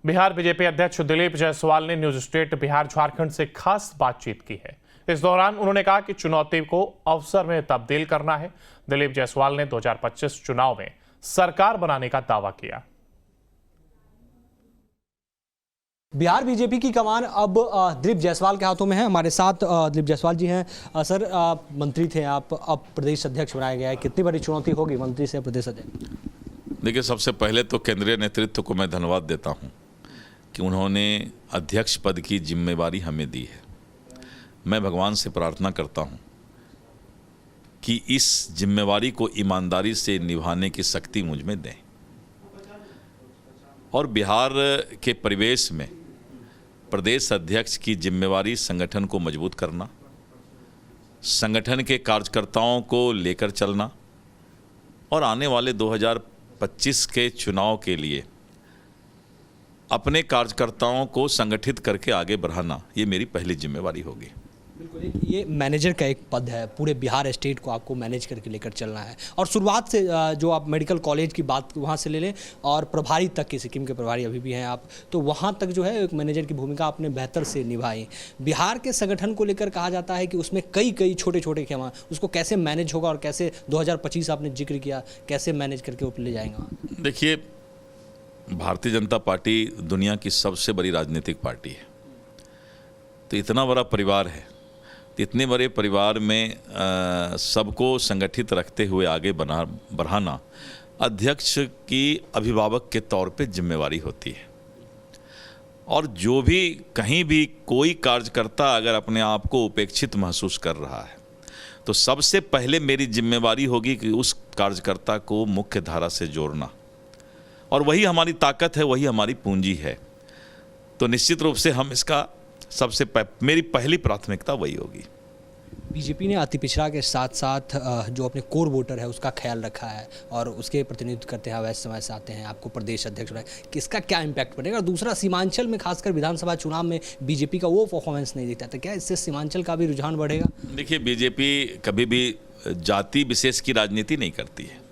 Bihar BJP अध्यक्ष दिलीप जायसवाल ने news state Bihar Jharkhand से खास बातचीत की है। इस दौरान उन्होंने कहा कि चुनौती को अवसर में तब्दील करना है। दिलीप जायसवाल ने 2025 चुनाव में सरकार बनाने का दावा किया। बिहार बीजेपी की कमान अब दिलीप जायसवाल के हाथों में है। हमारे साथ दिलीप जायसवाल जी हैं। सर, मंत्री थे आप, अब प्रदेश अध्यक्ष बनाया गया है, कितनी बड़ी चुनौती होगी मंत्री से प्रदेश अध्यक्ष? देखिए, सबसे पहले तो केंद्रीय नेतृत्व को मैं धन्यवाद देता हूं कि उन्होंने अध्यक्ष पद की जिम्मेवारी हमें दी है। मैं भगवान से प्रार्थना करता हूं कि इस जिम्मेवारी को ईमानदारी से निभाने की शक्ति मुझ में दें और बिहार के परिवेश में प्रदेश अध्यक्ष की जिम्मेवारी संगठन को मजबूत करना, संगठन के कार्यकर्ताओं को लेकर चलना और आने वाले 2025 के चुनाव के लिए अपने कार्यकर्ताओं को संगठित करके आगे बढ़ाना, ये मेरी पहली जिम्मेवारी होगी। बिल्कुल, ये मैनेजर का एक पद है, पूरे बिहार स्टेट को आपको मैनेज करके लेकर चलना है। और शुरुआत से जो आप मेडिकल कॉलेज की बात वहाँ से ले लें और प्रभारी तक की, सिक्किम के प्रभारी अभी भी हैं आप, तो वहाँ तक जो है एक मैनेजर की भूमिका आपने बेहतर से निभाई। बिहार के संगठन को लेकर कहा जाता है कि उसमें कई छोटे छोटे खेमा, उसको कैसे मैनेज होगा और कैसे 2025 आपने जिक्र किया, कैसे मैनेज करके वो ले जाएंगे? देखिए, भारतीय जनता पार्टी दुनिया की सबसे बड़ी राजनीतिक पार्टी है, तो इतना बड़ा परिवार है, इतने बड़े परिवार में सबको संगठित रखते हुए आगे बढ़ाना अध्यक्ष की अभिभावक के तौर पे जिम्मेवारी होती है। और जो भी कहीं भी कोई कार्यकर्ता अगर अपने आप को उपेक्षित महसूस कर रहा है तो सबसे पहले मेरी जिम्मेवारी होगी कि उस कार्यकर्ता को मुख्य धारा से जोड़ना, और वही हमारी ताकत है, वही हमारी पूंजी है। तो निश्चित रूप से हम इसका मेरी पहली प्राथमिकता वही होगी। बीजेपी ने अति पिछड़ा के साथ साथ जो अपने कोर वोटर है उसका ख्याल रखा है और उसके प्रतिनिधित्व करते हैं, अवैध समय से आते हैं, आपको प्रदेश अध्यक्ष बनाए, किसका क्या इम्पैक्ट पड़ेगा? और दूसरा, सीमांचल में खासकर विधानसभा चुनाव में बीजेपी का वो परफॉर्मेंस नहीं दिखता, तो क्या इससे सीमांचल का भी रुझान बढ़ेगा? देखिए, बीजेपी कभी भी जाति विशेष की राजनीति नहीं करती है।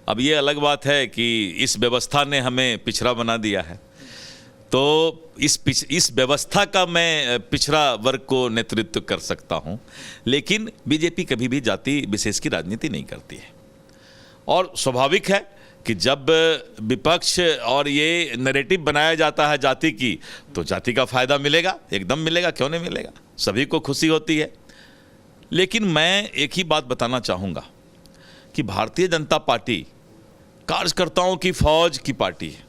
अब ये अलग बात है कि इस व्यवस्था ने हमें पिछड़ा बना दिया है, तो इस व्यवस्था का मैं पिछड़ा वर्ग को नेतृत्व कर सकता हूं, लेकिन बीजेपी कभी भी जाति विशेष की राजनीति नहीं करती है। और स्वाभाविक है कि जब विपक्ष और ये नैरेटिव बनाया जाता है जाति की, तो जाति का फायदा मिलेगा, एकदम मिलेगा, क्यों नहीं मिलेगा, सभी को खुशी होती है। लेकिन मैं एक ही बात बताना चाहूँगा कि भारतीय जनता पार्टी कार्यकर्ताओं की फौज की पार्टी है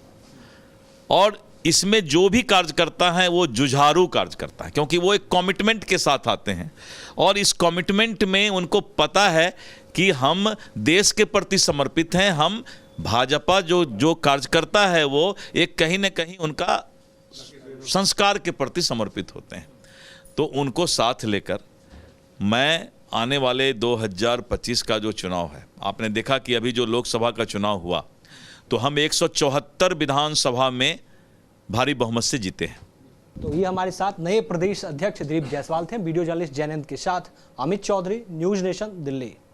और इसमें जो भी कार्यकर्ता हैं वो जुझारू कार्यकर्ता हैं, क्योंकि वो एक कमिटमेंट के साथ आते हैं और इस कमिटमेंट में उनको पता है कि हम देश के प्रति समर्पित हैं। हम भाजपा जो कार्यकर्ता है वो एक कहीं ना कहीं उनका संस्कार के प्रति समर्पित होते हैं, तो उनको साथ लेकर मैं आने वाले 2025 का जो चुनाव है, आपने देखा कि अभी जो लोकसभा का चुनाव हुआ तो हम 174 विधानसभा में भारी बहुमत से जीते हैं। तो ये हमारे साथ नए प्रदेश अध्यक्ष दिलीप जायसवाल थे। वीडियो जर्नलिस्ट जैनंद के साथ अमित चौधरी, न्यूज नेशन, दिल्ली।